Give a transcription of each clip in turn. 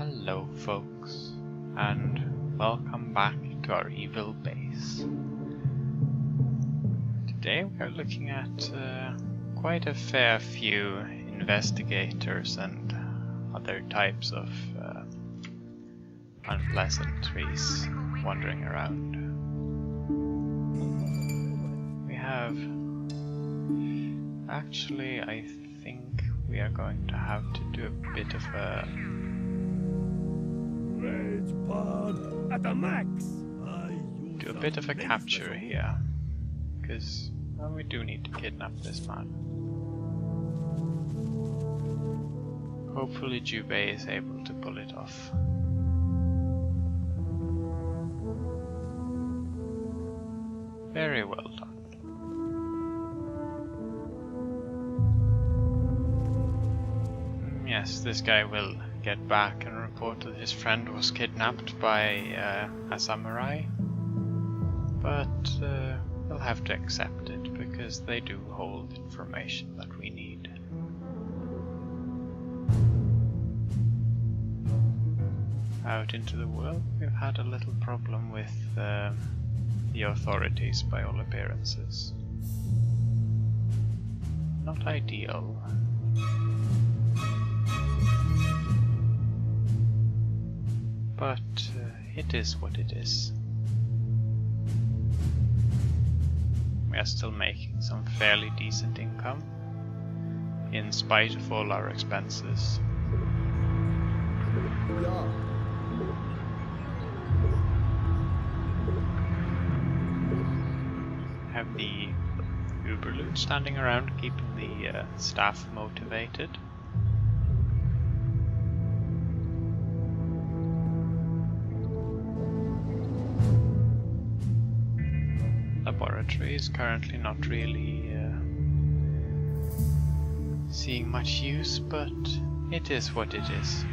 Hello folks, and welcome back to our evil base. Today we are looking at quite a fair few investigators and other types of unpleasantries wandering around. We have... Actually, I think we are going to have to do a bit of a... Rage pod at the max. Do a bit of a capture here, because we do need to kidnap this man. Hopefully Jubei is able to pull it off. Very well done. Yes, this guy will get back and report that his friend was kidnapped by a samurai, but we'll have to accept it because they do hold information that we need. Out into the world, we've had a little problem with the authorities by all appearances. Not ideal. But it is what it is. We are still making some fairly decent income, in spite of all our expenses. Have the Uberloot standing around keeping the staff motivated. Laboratory is currently not really seeing much use, but it is what it is.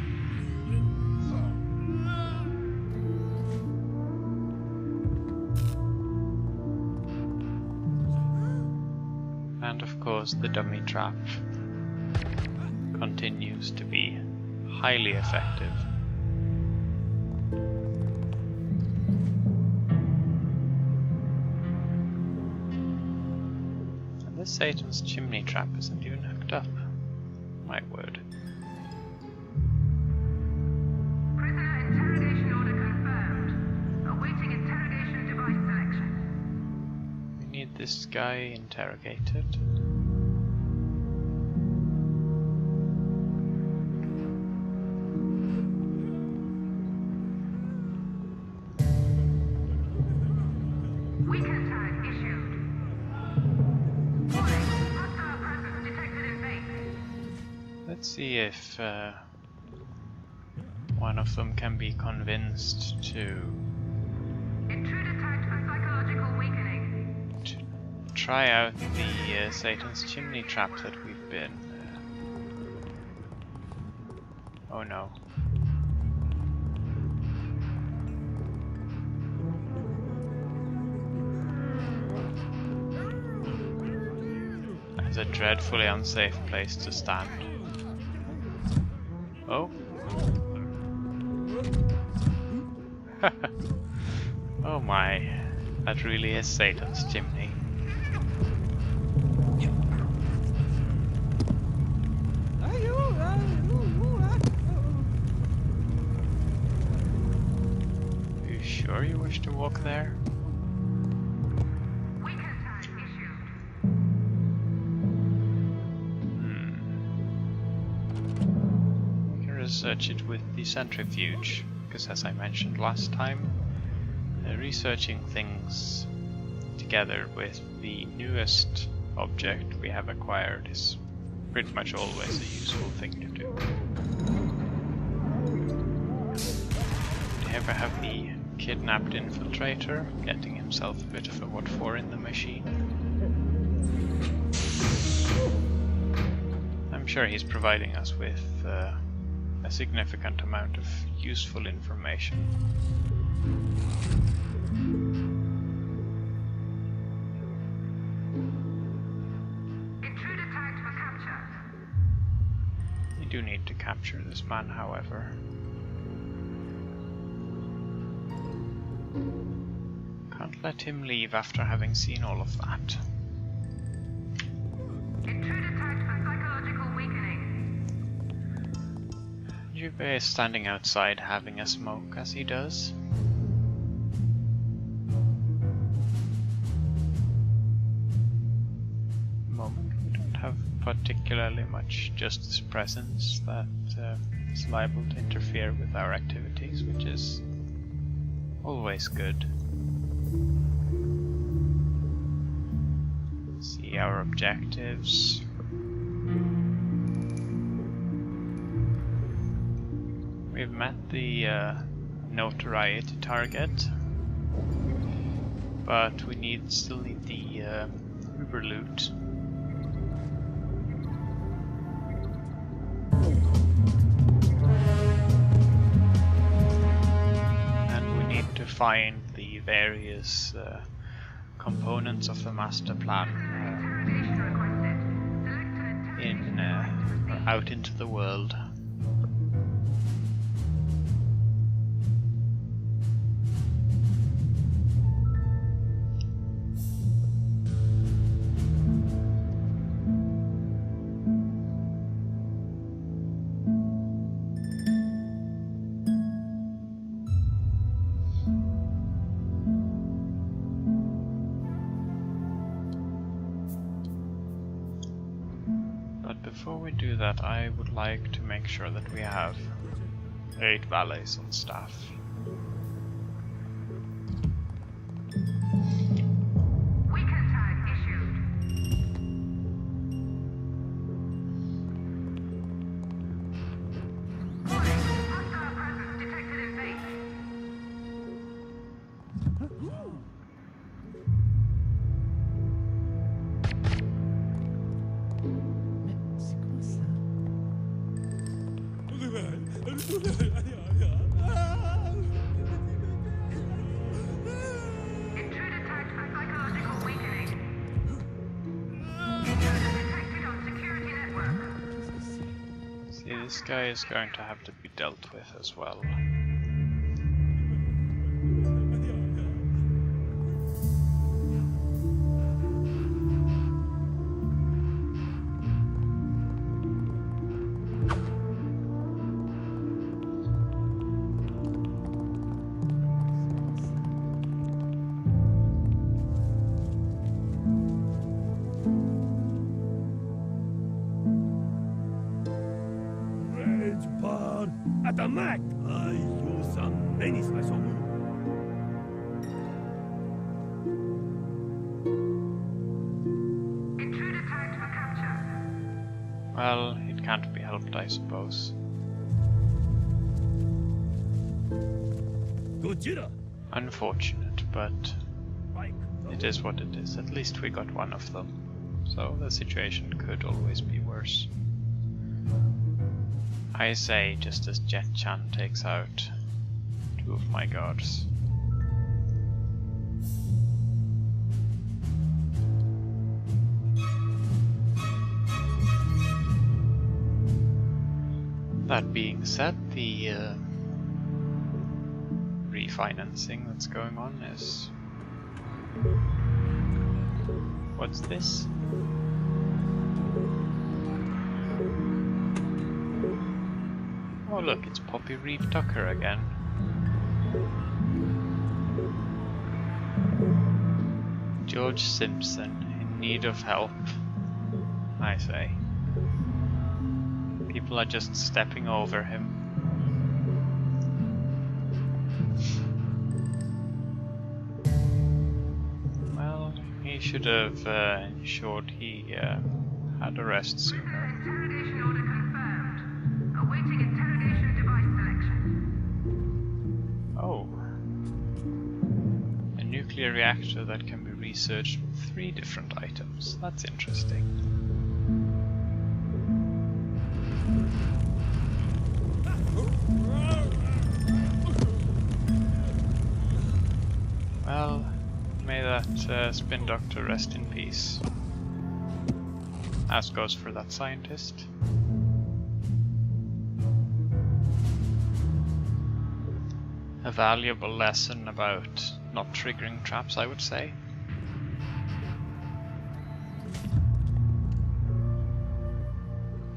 And of course the dummy trap continues to be highly effective. This Satan's chimney trap isn't even hooked up. My word. Prisoner interrogation order confirmed. Awaiting interrogation device selection. We need this guy interrogated. Weekend tag issued. Let's see if one of them can be convinced to Intruder tagged for psychological weakening. try out the Satan's chimney trap that we've been... Oh no. That's a dreadfully unsafe place to stand. Oh. Oh my, that really is Satan's chimney. Are you sure you wish to walk there? Weekend tag issued. We can research it with the centrifuge, because as I mentioned last time, researching things together with the newest object we have acquired is pretty much always a useful thing to do. Do you ever have the kidnapped infiltrator getting himself a bit of a what for in the machine? I'm sure he's providing us with a significant amount of useful information. Intruder tagged for capture. We do need to capture this man, however. Can't let him leave after having seen all of that. Intruder tagged for psychological weakening. Juve is standing outside having a smoke as he does. Moment, we don't have particularly much justice presence that is liable to interfere with our activities, which is always good. See our objectives. We've met the notoriety target, but we still need the Uber loot. And we need to find the various components of the master plan out into the world. Before we do that, I would like to make sure that we have 8 valets on staff. Weaken tag issued. Warning, hostile presence detected in base. Intruder tagged for psychological weakening. Intruder detected on security network. See, this guy is going to have to be dealt with as well. Rage pod at the Mac. I use some many special move. Intruder tagged for capture. Well, it can't be helped, I suppose. Gojira. Unfortunate, but Mike. it is what it is. At least we got one of them. So the situation could always be worse. I say, just as Jet-chan takes out 2 of my guards. That being said, the refinancing that's going on is... What's this? Oh look, it's Poppy Reeve Tucker again. George Simpson, in need of help, I say. People are just stepping over him. Well, he should have ensured he had a rest sooner. Interrogation order confirmed. Awaiting interrogation device selection. Oh. A nuclear reactor that can be researched with 3 different items. That's interesting. Well, may that spin doctor rest in peace. As goes for that scientist. a valuable lesson about not triggering traps, I would say.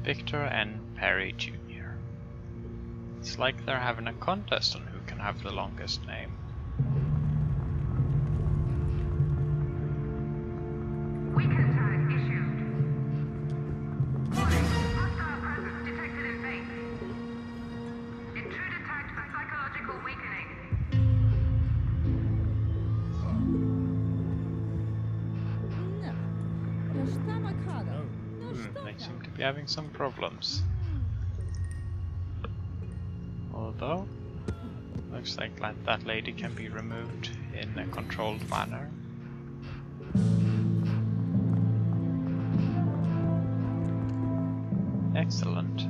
Victor N. Perry Jr. It's like they're having a contest on who can have the longest name. Weekend tag issued. Warning, hostile presence detected in base. Intruder tagged for psychological weakening. They seem to be having some problems. Although, looks like that lady can be removed in a controlled manner. Excellent.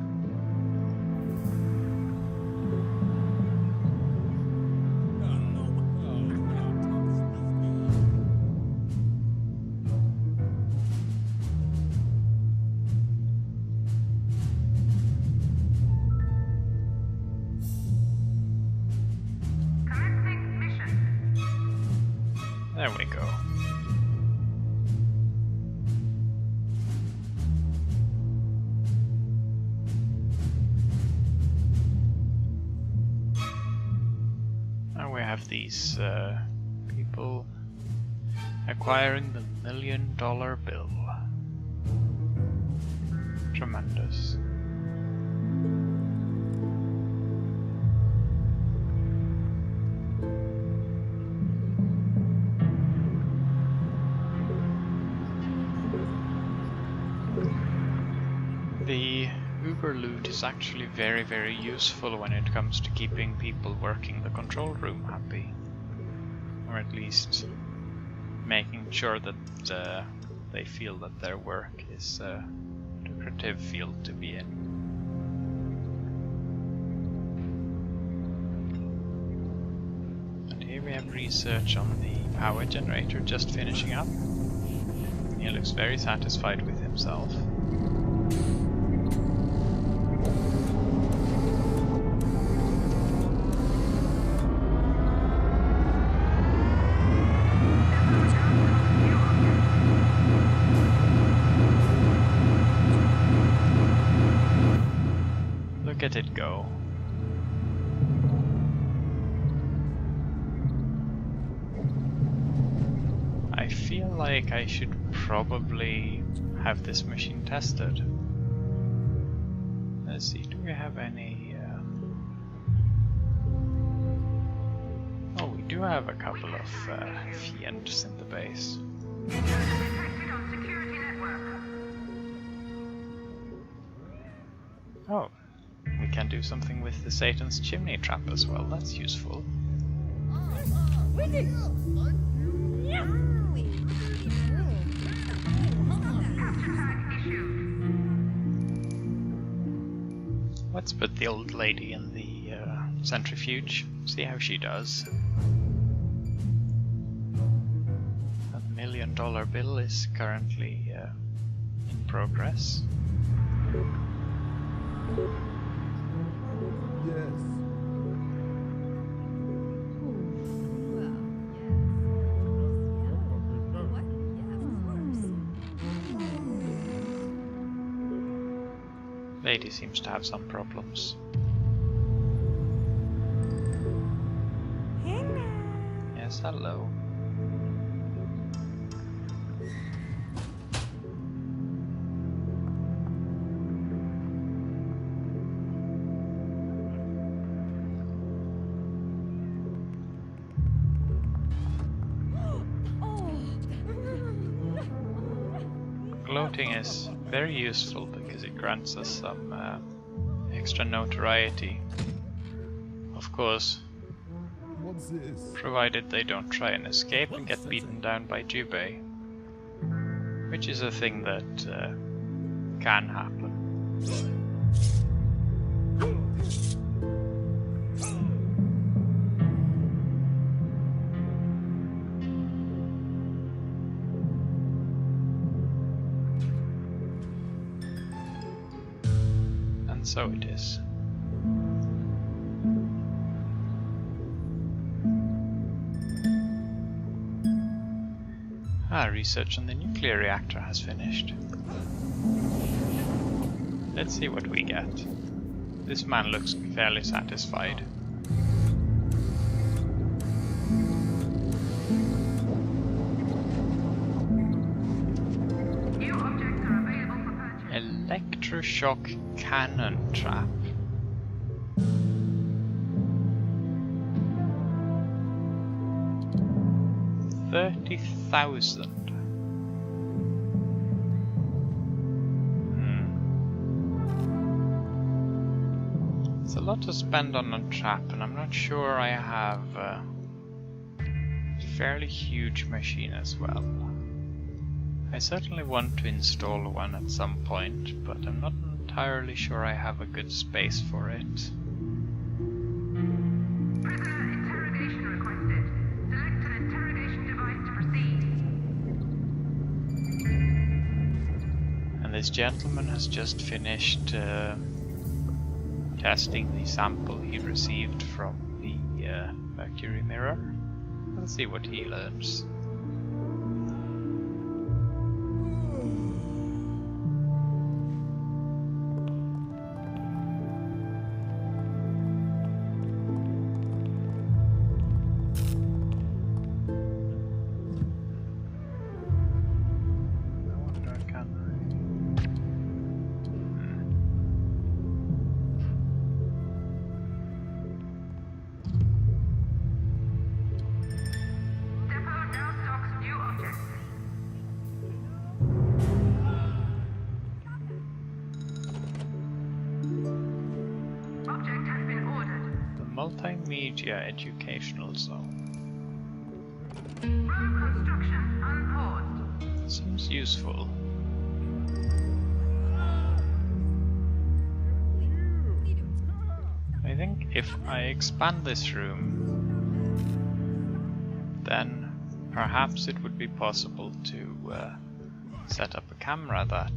Commencing mission. There we go. Now we have these people acquiring the $1 million bill. Tremendous. The Uber loot is actually very, very useful when it comes to keeping people working the control room happy. Or at least making sure that they feel that their work is a lucrative field to be in. And here we have research on the power generator just finishing up. He looks very satisfied with himself. Look at it go. I feel like I should probably have this machine tested. Let's see, do we have any... Oh, we do have a couple of fiends in the base. Intruder detected on security network. Oh, we can do something with the Satan's chimney trap as well, that's useful. Capture tag issued. Let's put the old lady in the centrifuge, see how she does. A $1 million bill is currently in progress. Yes. Lady seems to have some problems. Yes, hello. Gloating is very useful because it grants us some extra notoriety. Of course, What's this? provided they don't try and escape and get beaten down by Jubei. Which is a thing that can happen. And so it is. Research on the nuclear reactor has finished. Let's see what we get. This man looks fairly satisfied. New objects are available for purchase. Electroshock cannon trap. $30,000. It's a lot to spend on a trap, and I'm not sure I have a fairly huge machine as well. I certainly want to install one at some point, but I'm not entirely sure I have a good space for it. Prisoner interrogation requested. Select an interrogation device to proceed. And this gentleman has just finished testing the sample he received from the mercury mirror. Let's see what he learns. Multimedia Educational Zone. Road construction unpaused. Seems useful. I think if I expand this room, then perhaps it would be possible to set up a camera that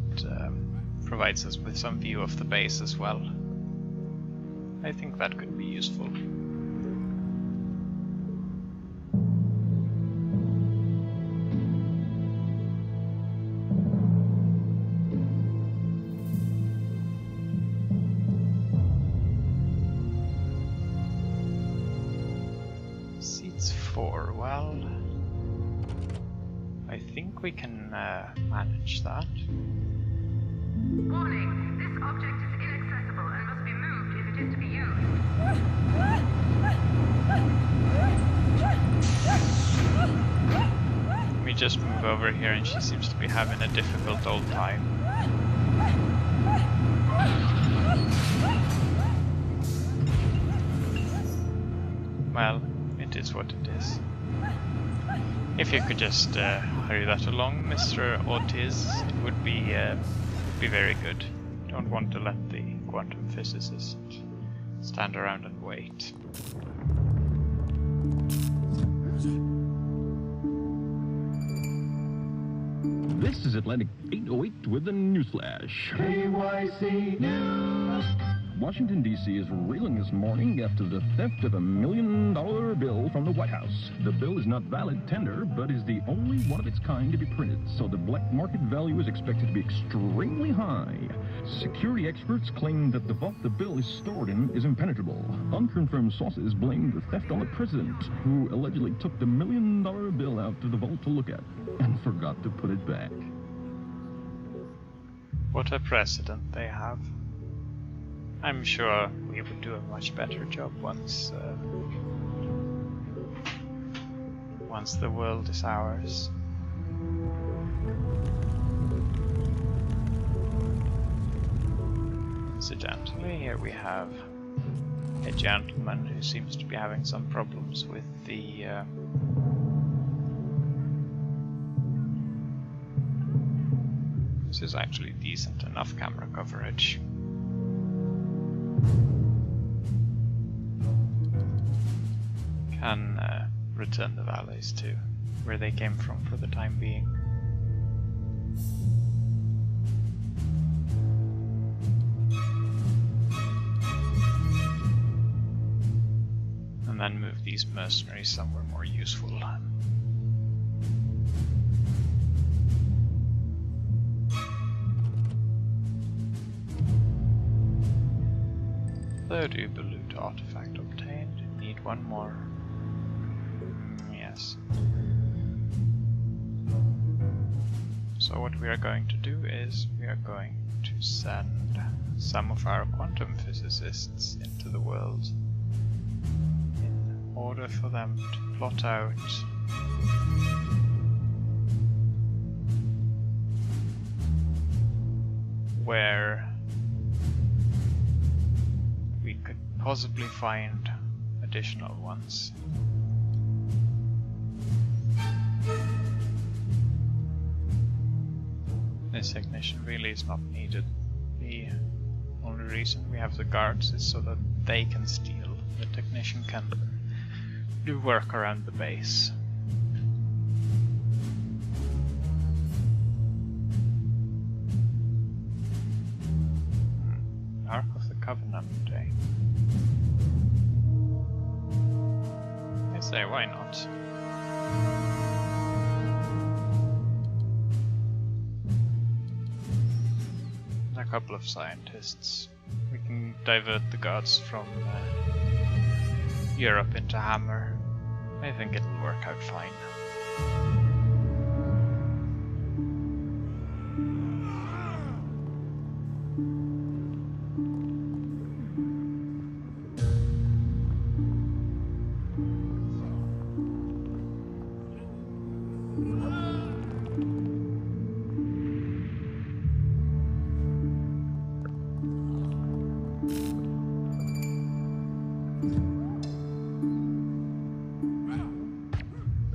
provides us with some view of the base as well. I think that could be useful. Seats 4, well, I think we can manage that. Warning, this object is inaccessible and must be moved if it is to be used. Let me just move over here, and she seems to be having a difficult old time. Well, it is what it is. If you could just hurry that along, Mr. Ortiz, it would be very good. Don't want to let the quantum physicist stand around and wait. This is Atlantic 808 with the newsflash. KYC News. Washington, D.C. is reeling this morning after the theft of $1 million bill from the White House. The bill is not valid tender, but is the only one of its kind to be printed, so the black market value is expected to be extremely high. Security experts claim that the vault the bill is stored in is impenetrable. Unconfirmed sources blame the theft on the president, who allegedly took the $1 million bill out of the vault to look at and forgot to put it back. What a precedent they have. I'm sure we would do a much better job once the world is ours. Incidentally, here we have a gentleman who seems to be having some problems with the this is actually decent enough camera coverage. Can return the valleys to where they came from for the time being. And then move these mercenaries somewhere more useful. third Uberloot artifact obtained. Need one more. Yes. So what we are going to do is we are going to send some of our quantum physicists into the world in order for them to plot out where we could possibly find additional ones. This ignition really is not needed. The only reason we have the guards is so that they can steal. The technician can do work around the base. Ark of the Covenant, eh? I say, why not? A couple of scientists. We can divert the guards from Europe into Hammer. I think it'll work out fine.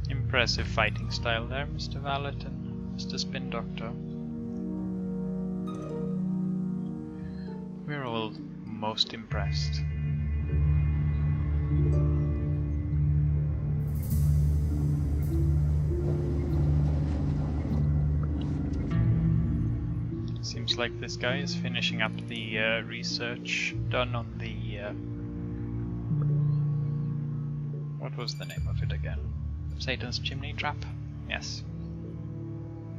Impressive fighting style there, Mr. Valentin, Mr. Spin Doctor. We're all most impressed. Seems like this guy is finishing up the research done on the... what was the name of it again? Satan's Chimney Trap? Yes.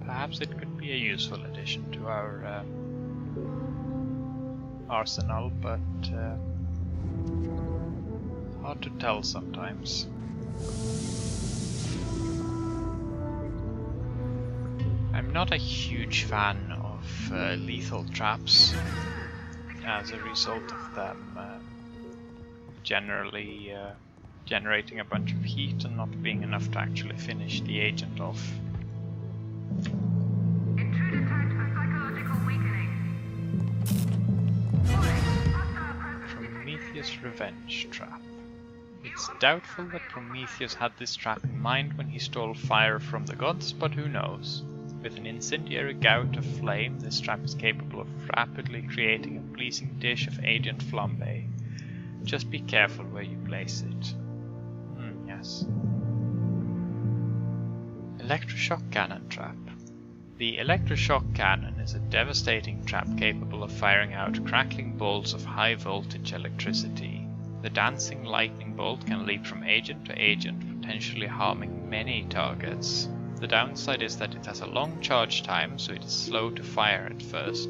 Perhaps it could be a useful addition to our arsenal, but hard to tell sometimes. I'm not a huge fan of lethal traps as a result of them generally generating a bunch of heat and not being enough to actually finish the agent off. Intruder tagged for psychological weakening. Warning, hostile presence detected. Prometheus Revenge Trap. It's doubtful that Prometheus had this trap in mind when he stole fire from the gods, but who knows? With an incendiary gout of flame, this trap is capable of rapidly creating a pleasing dish of agent flambe. Just be careful where you place it. Yes. Electroshock Cannon Trap. The electroshock cannon is a devastating trap capable of firing out crackling bolts of high voltage electricity. The dancing lightning bolt can leap from agent to agent, potentially harming many targets. The downside is that it has a long charge time, so it is slow to fire at first.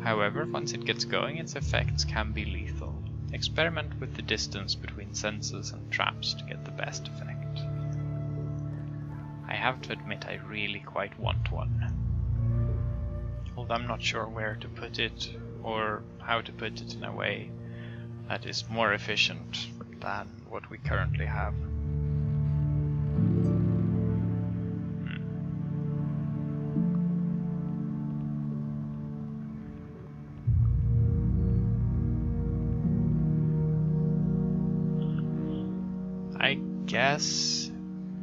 However, once it gets going, its effects can be lethal. Experiment with the distance between sensors and traps to get the best effect. I have to admit I really quite want one. Although I'm not sure where to put it or how to put it in a way that is more efficient than what we currently have. I guess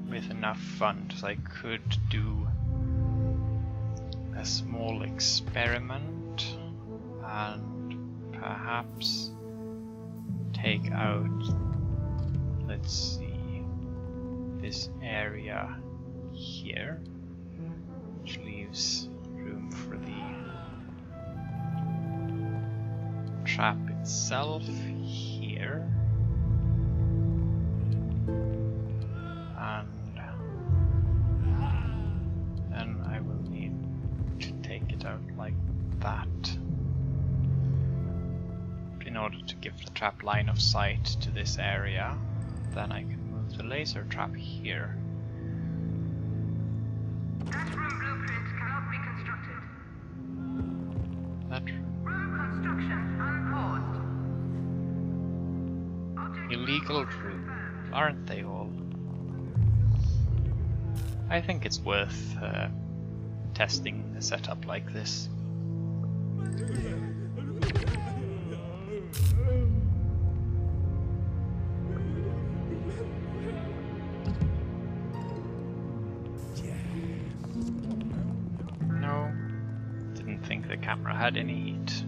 with enough funds I could do a small experiment and perhaps take out, let's see, this area here, which leaves room for the trap itself here. And then I will need to take it out like that in order to give the trap line of sight to this area, then I can move the laser trap here. That room blueprint cannot be constructed. That Room construction unpaused. Object illegal room, aren't they all? I think it's worth testing a setup like this. No, didn't think the camera had any heat.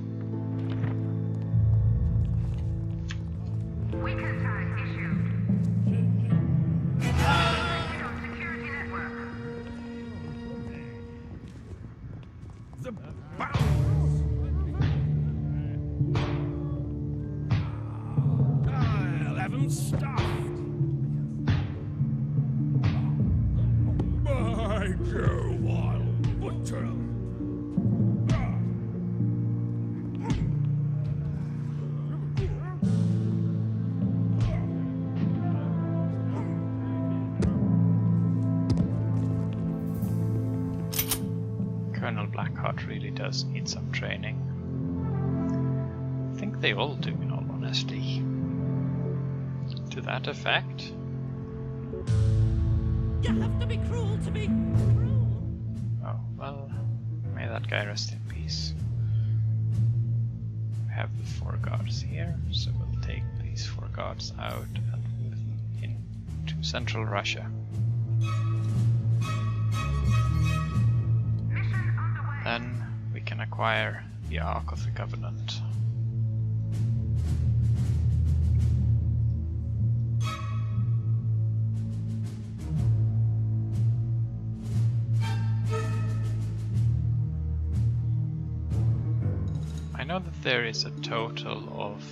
weekend tag issued. Detected on security network. The bounce! 11 stuffed! My go wild butcher! Colonel Blackheart really does need some training. I think they all do, in all honesty. To that effect. You have to be cruel to be cruel. Oh, well, may that guy rest in peace. We have the 4 guards here, so we'll take these 4 guards out and move them into central Russia. Mission underway. Then we can acquire the Ark of the Covenant. I know that there is a total of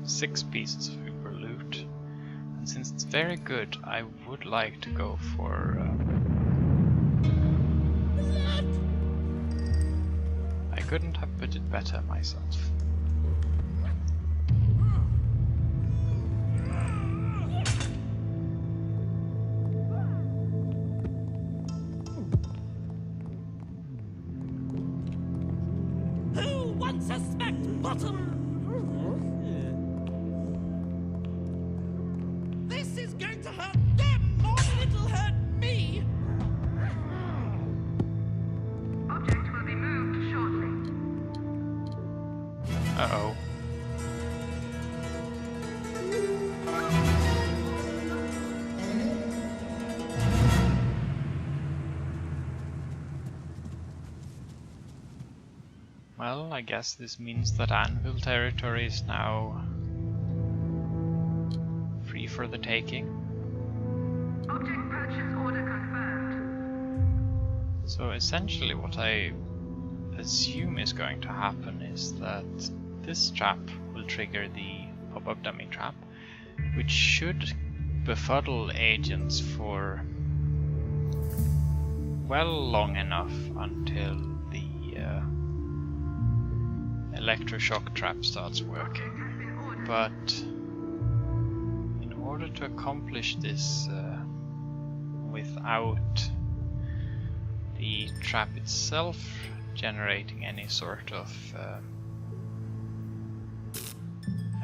6 pieces of Uber loot, and since it's very good, I would like to go for I couldn't have put it better myself. Who wants a smacked bottom? This is going to hurt them more than it'll hurt me. Object will be moved shortly. Uh-oh. Well, I guess this means that Anvil territory is now free for the taking. Object purchase order confirmed. So essentially what I assume is going to happen is that this trap will trigger the pop-up dummy trap, which should befuddle agents for well long enough until the electroshock trap starts working. But in order to accomplish this without the trap itself generating any sort of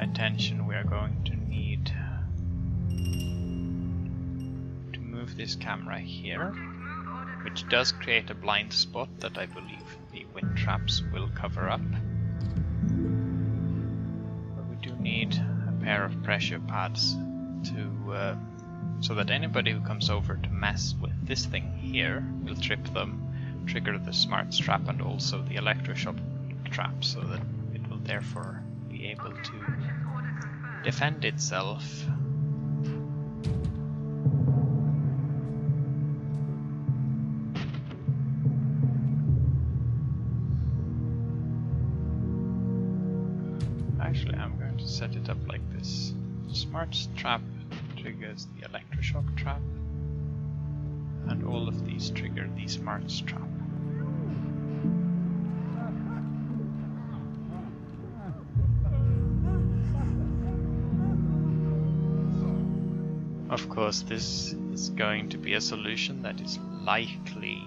attention, we are going to need to move this camera here, which does create a blind spot that I believe the wind traps will cover up. But we do need a pair of pressure pads to so that anybody who comes over to mess with this thing here will trip them, trigger the smarts trap and also the electroshock trap, so that it will therefore be able to defend itself. Actually, I'm going to set it up like this. Smarts trap triggers the electroshock trap, and all of these trigger the smarts trap. Of course, this is going to be a solution that is likely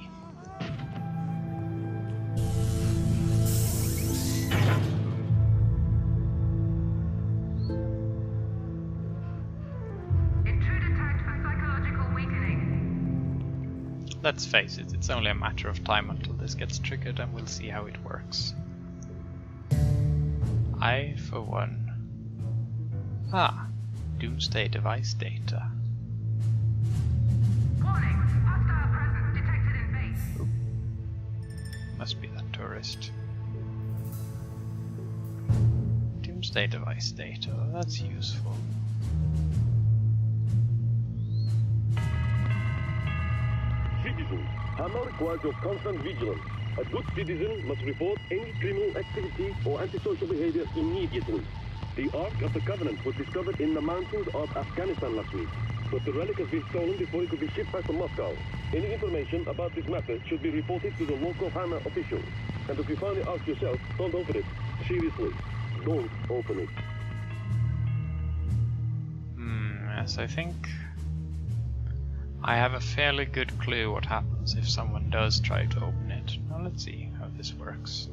Intruder tagged for psychological weakening. let's face it, it's only a matter of time until this gets triggered and we'll see how it works. I, for one... Doomsday device data. Warning, hostile presence detected in base. Must be that tourist. Doomsday device data, well, that's useful. Citizens, HAMA requires your constant vigilance. A good citizen must report any criminal activity or antisocial behavior immediately. The Ark of the Covenant was discovered in the mountains of Afghanistan last week, but the relic has been stolen before it could be shipped back to Moscow. Any information about this matter should be reported to the local HAMA officials. And if you find the Ark yourself, don't open it. Seriously, don't open it. Yes, I think I have a fairly good clue what happens if someone does try to open it. Now let's see how this works.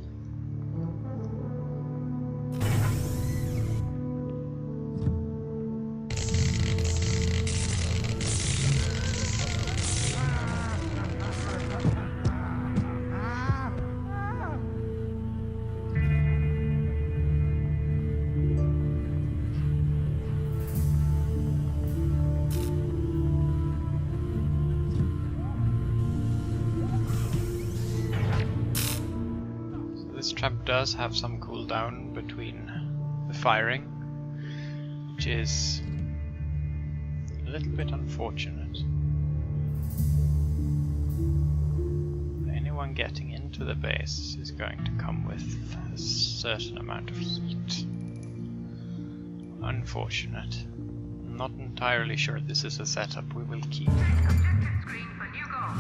This trap does have some cooldown between the firing, which is a little bit unfortunate. Anyone getting into the base is going to come with a certain amount of heat. Unfortunate. I'm not entirely sure this is a setup we will keep. Objective screen for new goal.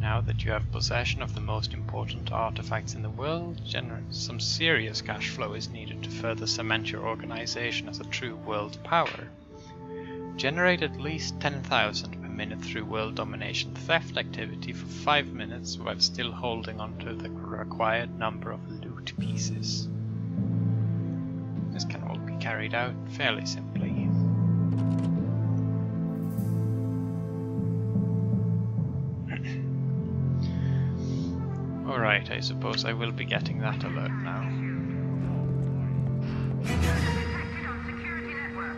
Now that you have possession of the most important artifacts in the world, some serious cash flow is needed to further cement your organization as a true world power. Generate at least 10,000 per minute through world domination theft activity for 5 minutes while still holding onto the required number of loot pieces. This can all be carried out fairly simply. Alright, I suppose I will be getting that alert now. Detected on security network.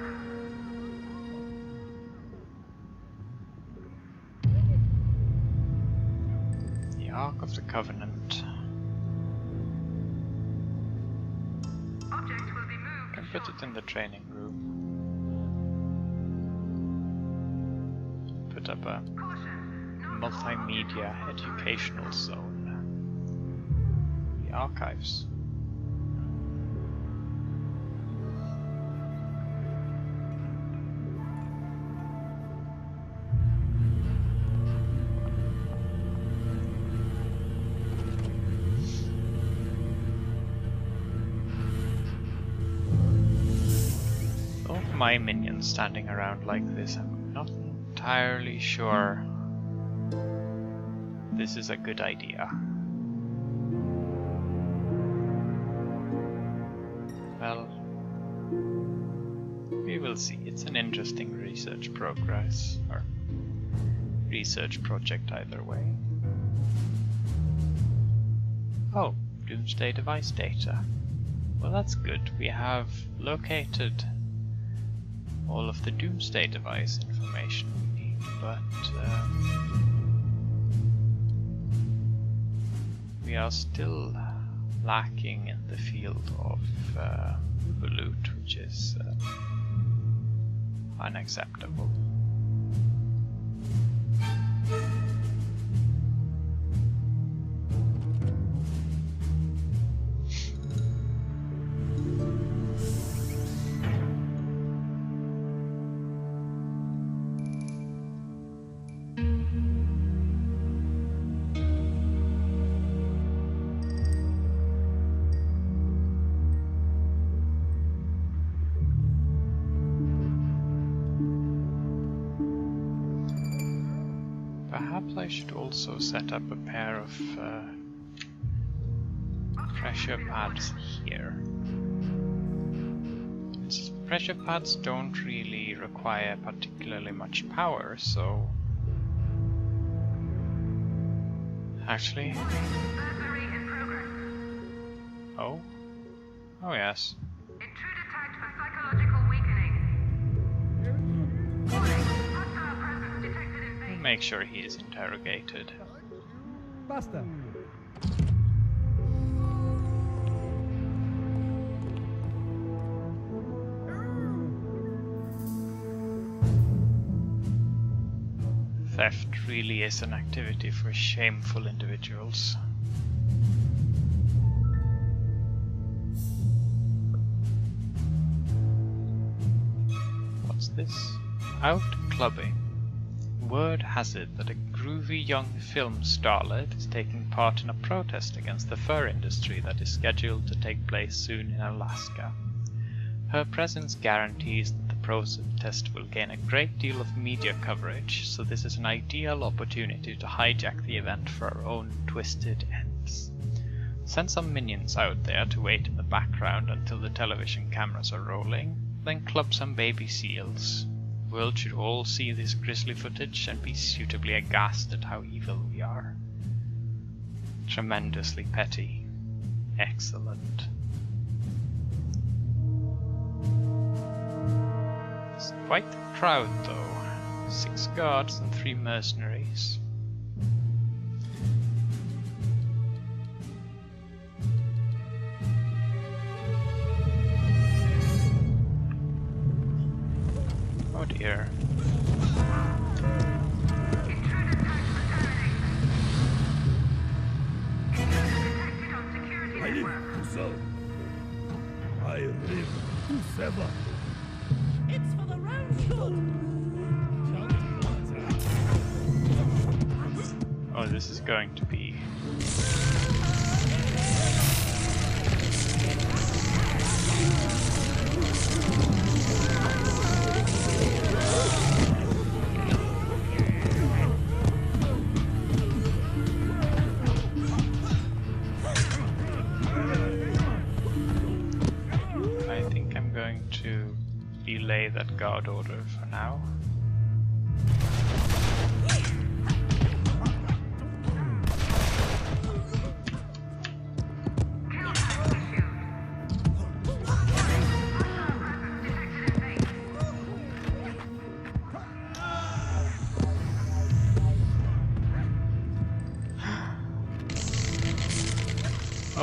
The Ark of the Covenant. Object will be moved. Can put it in the training room. Put up a Caution. multimedia educational zone. The archives. All of my minions standing around like this, I'm not entirely sure this is a good idea. Well, we will see. It's an interesting research progress, or research project either way. Oh, Doomsday device data. Well, that's good. We have located all of the Doomsday device information we need, but we are still lacking in the field of loot, which is unacceptable. Perhaps I should also set up a pair of pressure pads here. Pressure pads don't really require particularly much power, so... Actually... Burglary in progress. Oh? Oh yes. Intruder tagged for psychological weakening. Warning, hostile presence detected in base. Make sure he is interrogated. Basta. Theft really is an activity for shameful individuals. What's this? Out clubbing. Word has it that a groovy young film starlet is taking part in a protest against the fur industry that is scheduled to take place soon in Alaska. Her presence guarantees that the protest will gain a great deal of media coverage, so this is an ideal opportunity to hijack the event for our own twisted ends. Send some minions out there to wait in the background until the television cameras are rolling, then club some baby seals. The world should all see this grisly footage and be suitably aghast at how evil we are. Tremendously petty. Excellent. It's quite the crowd though. 6 guards and 3 mercenaries. Oh dear. Intruder tagged for termination. Intruder detected on security I live network. to serve. I live to sever. It's for the round good. Oh, this is going to be... I think I'm going to delay that guard order for now.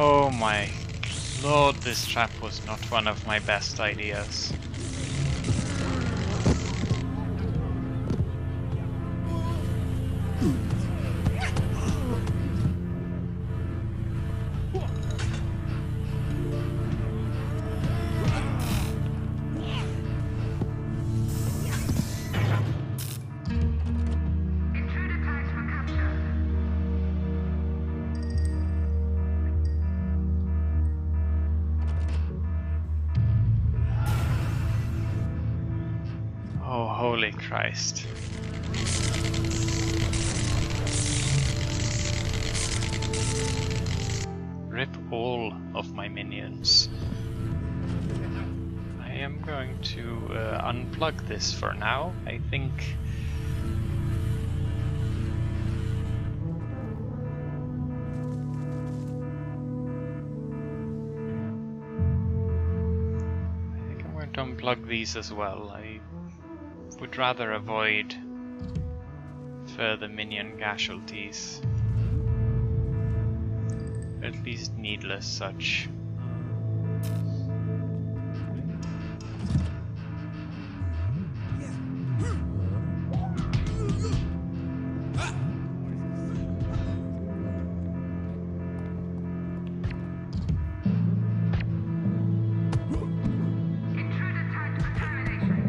Oh my lord, this trap was not one of my best ideas. Intruder tagged for capture. Oh, holy Christ. Rip all of my minions. I am going to unplug this for now. I think... I'm going to unplug these as well. I would rather avoid further minion casualties. At least needless such. Intruder tagged for termination.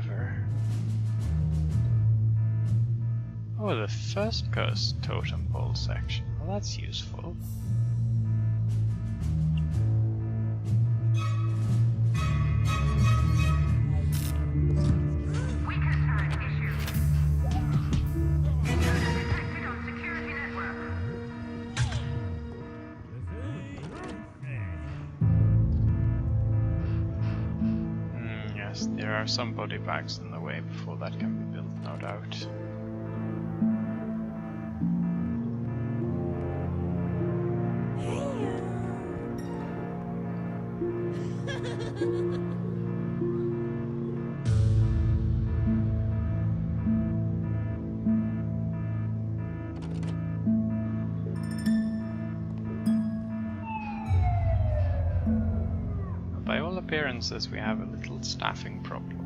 ever. Oh, the first ghost totem pole section. Well, that's useful. Weaker tag issued. Intruder detected on security network. Yes, there are some body bags in the way before that can be built, no doubt. By all appearances, we have a little staffing problem.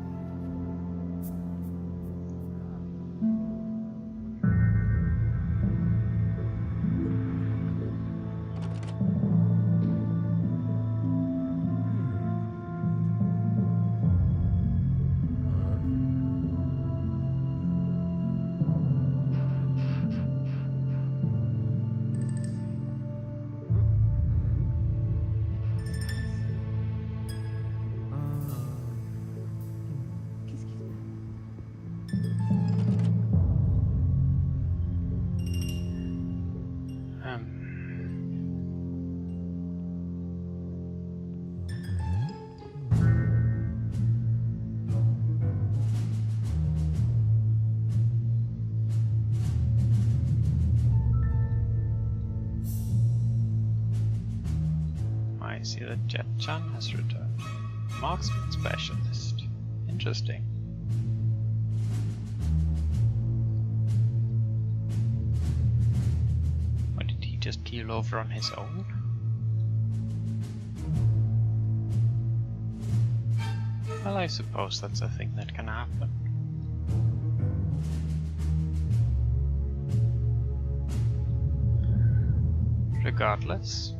I see that Jet-chan has returned. Marksman specialist. Interesting. Or did he just keel over on his own? Well, I suppose that's a thing that can happen. Regardless,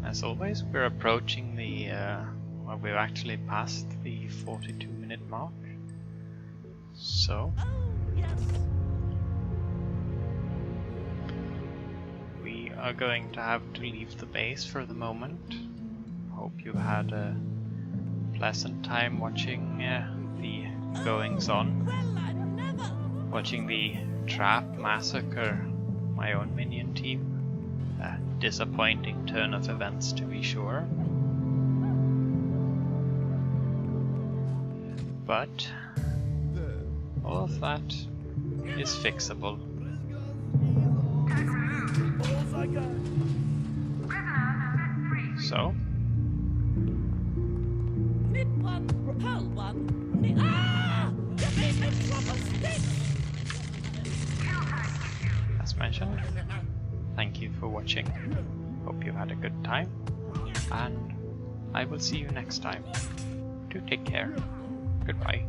as always, we're approaching the, well, we've actually passed the 42-minute mark. So, we are going to have to leave the base for the moment. Hope you had a pleasant time watching the goings-on. Watching the trap massacre my own minion team. A disappointing turn of events, to be sure. But all of that is fixable. So, Nip one, repel one. Ah! You made me drop a stick! as mentioned, thank you for watching. Hope you had a good time, and I will see you next time. Do take care. Goodbye.